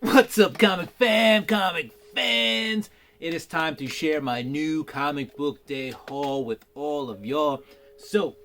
What's up, comic fans? It is time to share my new comic book day haul with all of y'all. So,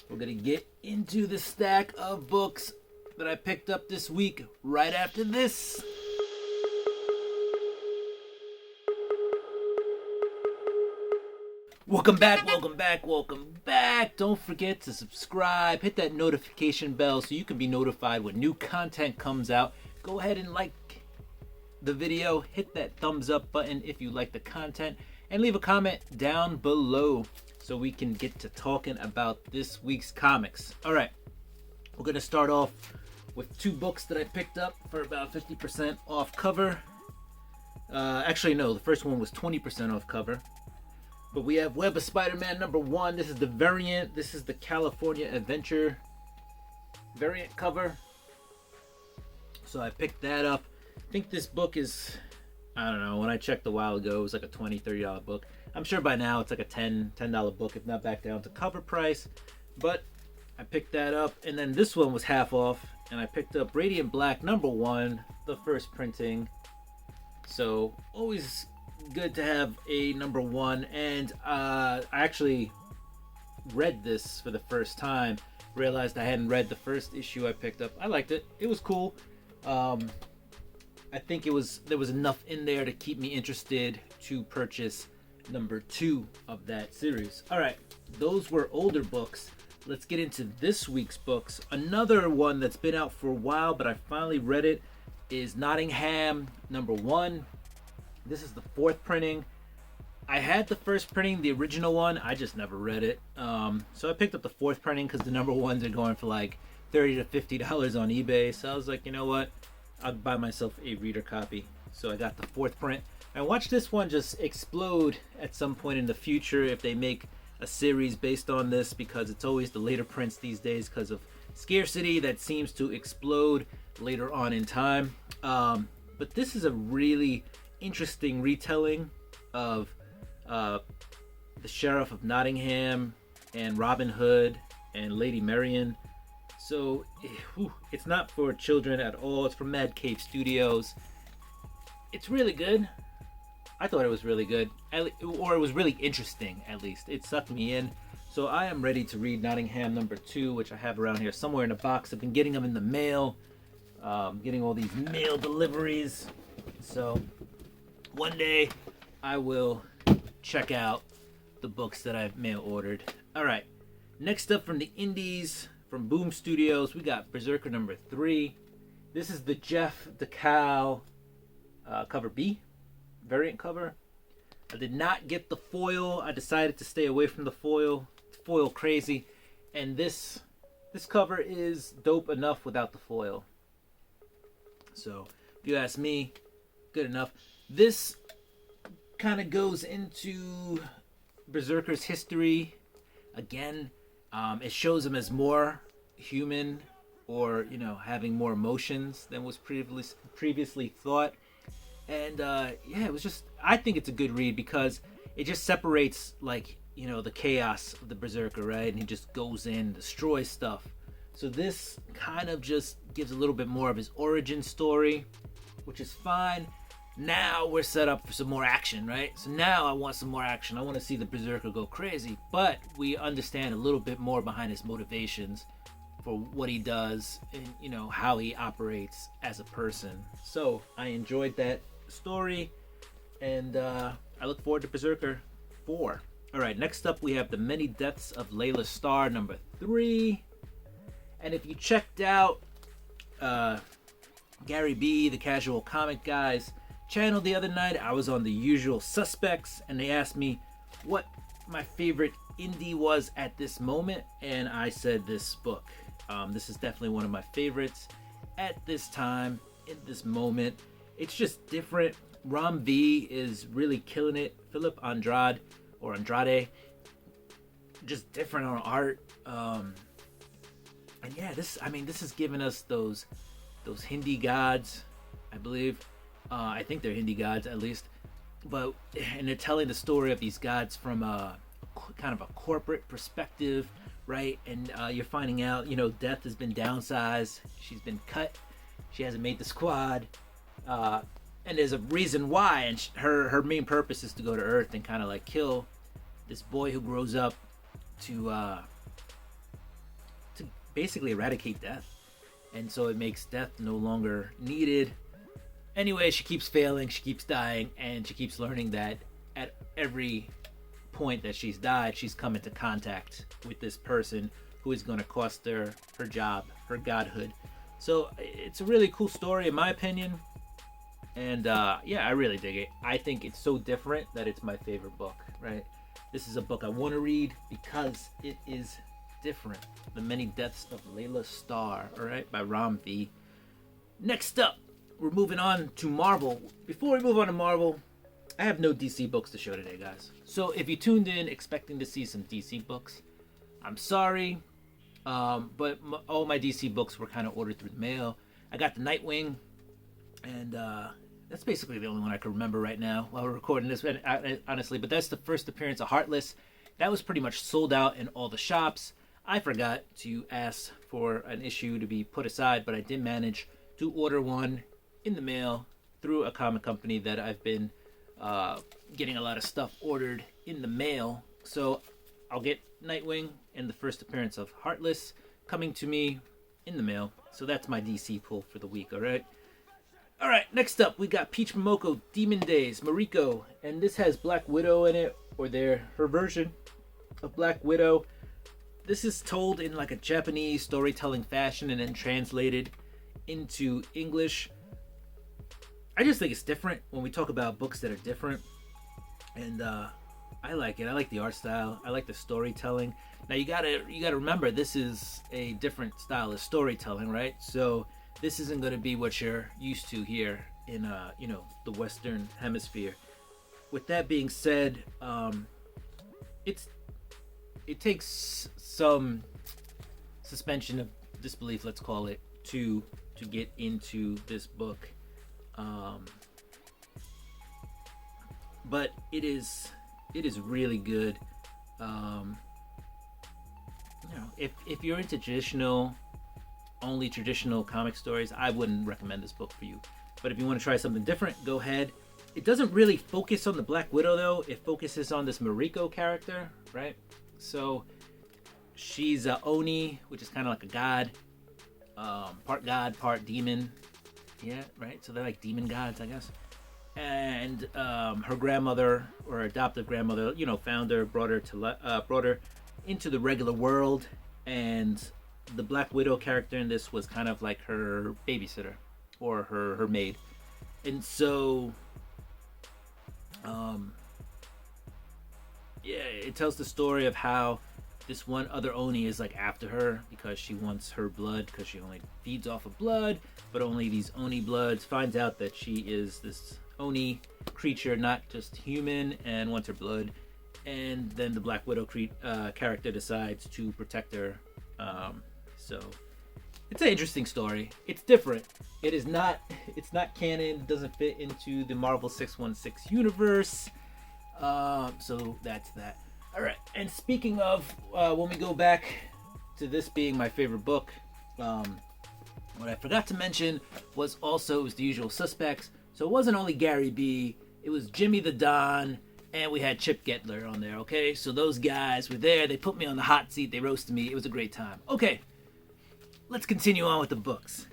we're gonna get into the stack of books that I picked up this week right after this. Welcome back. Don't forget to subscribe, hit that notification bell so you can be notified when new content comes out. Go ahead and like the video, hit that thumbs up button if you like the content, and leave a comment down below so we can get to talking about this week's comics. Alright, we're going to start off with two books that I picked up for about 50% off cover. Actually, no, the first one was 20% off cover. But we have Web of Spiderman Number One. This is the variant. This is the California Adventure variant cover. So I picked that up. I think this book is, I don't know, when I checked a while ago, it was like a $20, $30 book. I'm sure by now it's like a $10 book, if not back down to cover price. But I picked that up. And then this one was half off. And I picked up Radiant Black Number One, the first printing. So always good to have a number one. And I actually read this for the first time. Realized I hadn't read the first issue I picked up. I liked it. It was cool. I think there was enough in there to keep me interested to purchase number 2 of that series. Alright, those were older books. Let's get into this week's books. Another one that's been out for a while, but I finally read it, is Nottingham Number One. This is the 4th printing. I had the first printing, the original one. I just never read it. So I picked up the 4th printing because the number ones are going for like $30 to $50 on eBay. So I was like, you know what? I'll buy myself a reader copy. So I got the 4th print. And watch this one just explode at some point in the future if they make a series based on this, because it's always the later prints these days because of scarcity that seems to explode later on in time. But this is a really interesting retelling of the Sheriff of Nottingham and Robin Hood and Lady Marian. So it's not for children at all. It's from Mad Cave Studios. It's really good. I thought it was really good, or it was really interesting. At least it sucked me in. So I am ready to read Nottingham Number 2, which I have around here somewhere in a box. I've been getting them in the mail, getting all these mail deliveries. So one day I will check out the books that I've mail ordered. All right, next up from the indies, from Boom Studios, we got Berserker Number 3. This is the Jeff DeCal cover B, variant cover. I did not get the foil. I decided to stay away from the foil. It's foil crazy. And this cover is dope enough without the foil. So if you ask me, good enough. This kind of goes into Berserker's history. Again, it shows him as more human, or having more emotions than was previously thought. And it was just, I think it's a good read because it just separates the chaos of the Berserker, right? And he just goes in, destroys stuff. So this kind of just gives a little bit more of his origin story, which is fine. Now we're set up for some more action, right? So now I want some more action. I want to see the Berserker go crazy, but we understand a little bit more behind his motivations for what he does and how he operates as a person. So I enjoyed that story, and I look forward to Berserker 4. All right, next up we have The Many Deaths of Layla Starr Number 3. And if you checked out Gary B, the Casual Comic Guys channel the other night, I was on The Usual Suspects, and they asked me what my favorite indie was at this moment, and I said this book. This is definitely one of my favorites at this time, in this moment. It's just different. Ram V is really killing it. Philip Andrade, just different on art. And yeah, this has given us those Hindi gods, I believe. I think they're Hindi gods at least. And they're telling the story of these gods from a kind of a corporate perspective, right? And you're finding out, Death has been downsized. She's been cut. She hasn't made the squad. And there's a reason why, and her main purpose is to go to Earth and kind of like kill this boy who grows up to basically eradicate death. And so it makes death no longer needed. Anyway, she keeps failing, she keeps dying, and she keeps learning that at every point that she's died, she's come into contact with this person who is going to cost her her job, her godhood. So it's a really cool story in my opinion. And yeah, I really dig it. I think it's so different that it's my favorite book, right? This is a book I want to read because it is different. The Many Deaths of Layla Starr, all right, by Ram V. Next up, we're moving on to Marvel. Before we move on to Marvel, I have no DC books to show today, guys. So if you tuned in expecting to see some DC books, I'm sorry, but all my DC books were kind of ordered through the mail. I got the Nightwing, and that's basically the only one I can remember right now while we're recording this, honestly. But that's the first appearance of Heartless. That was pretty much sold out in all the shops. I forgot to ask for an issue to be put aside, but I did manage to order one in the mail through a comic company that I've been getting a lot of stuff ordered in the mail. So I'll get Nightwing and the first appearance of Heartless coming to me in the mail. So that's my DC pull for the week, alright? Alright, next up we got Peach Momoko Demon Days, Mariko, and this has Black Widow in it, or her version of Black Widow. This is told in like a Japanese storytelling fashion and then translated into English. I just think it's different when we talk about books that are different. And I like it. I like the art style. I like the storytelling. Now you gotta remember, this is a different style of storytelling, right? So this isn't gonna be what you're used to here in the Western Hemisphere. With that being said, it takes some suspension of disbelief, let's call it, to get into this book. But it is really good. If you're into traditional comic stories, I wouldn't recommend this book for you. But if you want to try something different, go ahead. It doesn't really focus on the Black Widow though. It focuses on this Mariko character, right? So she's Oni, which is kind of like a god, part demon. Yeah, right. So they're like demon gods, I guess. And her grandmother, or adoptive grandmother, found her, brought her into the regular world, and the Black Widow character in this was kind of like her babysitter or her maid. And so it tells the story of how this one other Oni is like after her because she wants her blood, because she only feeds off of blood, but only these Oni bloods. Finds out that she is this Oni creature, not just human, and wants her blood. And then the Black Widow character decides to protect her. So it's an interesting story. It's different. It's not canon. It doesn't fit into the Marvel 616 universe. So that's that. All right. And speaking of, when we go back to this being my favorite book, what I forgot to mention was also, it was The Usual Suspects. So it wasn't only Gary B. It was Jimmy the Don, and we had Chip Getler on there. Okay. So those guys were there. They put me on the hot seat. They roasted me. It was a great time. Okay. Let's continue on with the books.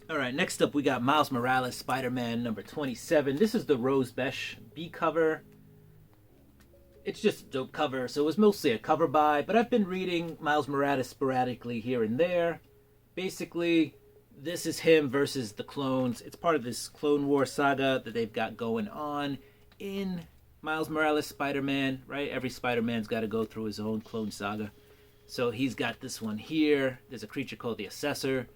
All right, next up we got Miles Morales, Spider-Man number 27. This is the Rose Besh B cover. It's just a dope cover, so it was mostly a cover buy, but I've been reading Miles Morales sporadically here and there. Basically, this is him versus the clones. It's part of this Clone War saga that they've got going on in Miles Morales Spider-Man, right? Every Spider-Man's got to go through his own clone saga. So he's got this one here. There's a creature called the Assessor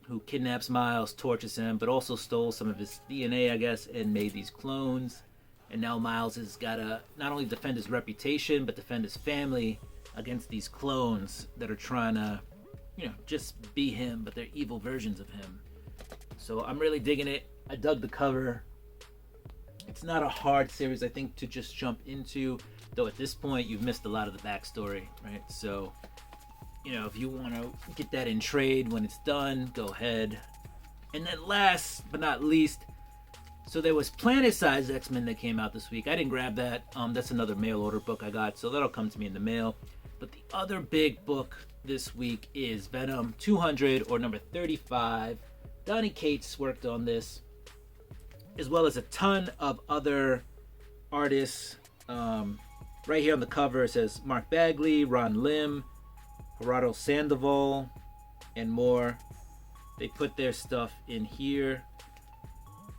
who kidnaps Miles, tortures him, but also stole some of his DNA, I guess, and made these clones. And now Miles has got to not only defend his reputation, but defend his family against these clones that are trying to, just be him, but they're evil versions of him. So I'm really digging it. I dug the cover. It's not a hard series, I think, to just jump into. Though at this point, you've missed a lot of the backstory, right? So, if you want to get that in trade when it's done, go ahead. And then last but not least, So there was Planet-Size X-Men that came out this week. I didn't grab that. That's another mail order book I got, so that'll come to me in the mail. But the other big book this week is Venom 200, or number 35. Donny Cates worked on this, as well as a ton of other artists. Right here on the cover it says Mark Bagley, Ron Lim, Gerardo Sandoval, and more. They put their stuff in here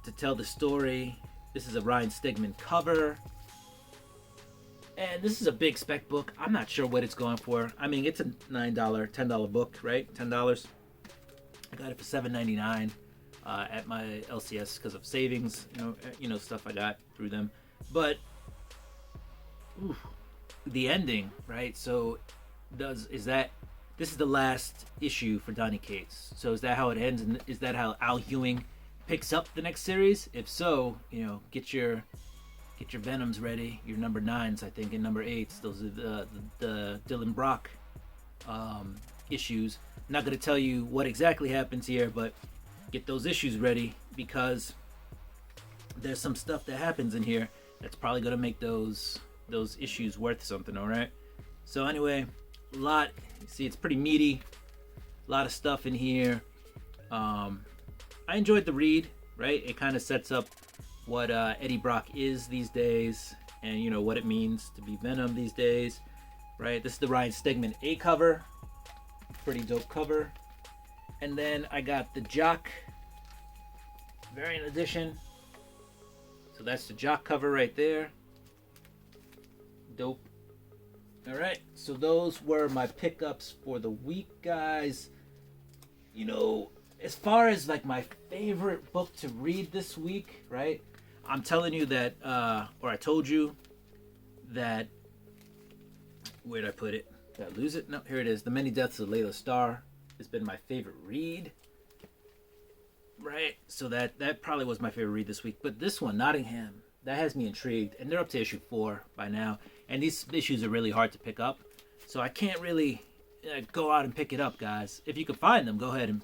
to tell the story. This is a Ryan Stegman cover. And this is a big spec book. I'm not sure what it's going for. I mean, it's a $9, $10 book, right? $10. I got it for $7.99 at my LCS because of savings, stuff I got through them. But the ending, right? So this is the last issue for Donny Cates. So is that how it ends? And is that how Al Ewing picks up the next series? If so, get your Venoms ready, your number 9s, I think, and number 8s. Those are the Dylan Brock issues. I'm not going to tell you what exactly happens here, but get those issues ready, because there's some stuff that happens in here that's probably going to make those issues worth something. All right. So anyway, see, it's pretty meaty. A lot of stuff in here. I enjoyed the read, right? It kind of sets up what Eddie Brock is these days, and what it means to be Venom these days, right? This is the Ryan Stegman A cover. Pretty dope cover. And then I got the Jock variant edition. So that's the Jock cover right there. Dope. Alright, so those were my pickups for the week, guys. As far as like my favorite book to read this week, right? I'm telling you that, or I told you that, where'd I put it? Did I lose it? No, here it is. The Many Deaths of Layla Starr has been my favorite read. Right? So that probably was my favorite read this week. But this one, Nottingham, that has me intrigued. And they're up to issue 4 by now. And these issues are really hard to pick up. So I can't really go out and pick it up, guys. If you can find them, go ahead and,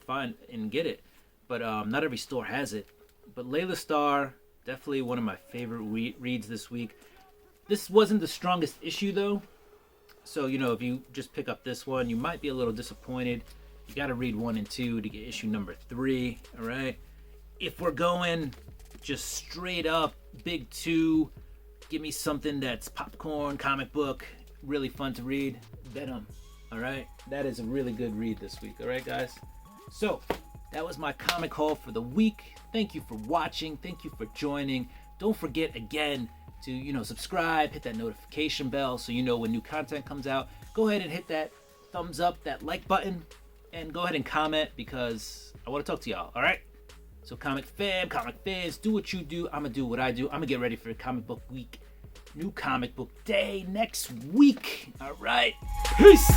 find and get it. But not every store has it. But Layla Starr, definitely one of my favorite reads this week. This wasn't the strongest issue, though. So, if you just pick up this one, you might be a little disappointed. You got to read 1 and 2 to get issue number 3, all right? If we're going just straight up big 2, give me something that's popcorn, comic book, really fun to read, Venom, all right? That is a really good read this week, all right, guys? So, that was my comic haul for the week. Thank you for watching. Thank you for joining. Don't forget, again, to subscribe, hit that notification bell so you know when new content comes out. Go ahead and hit that thumbs up, that like button, and go ahead and comment, because I want to talk to y'all. All right, so comic fans, do what you do. I'm gonna do what I do. I'm gonna get ready for comic book week, new comic book day next week. All right, peace.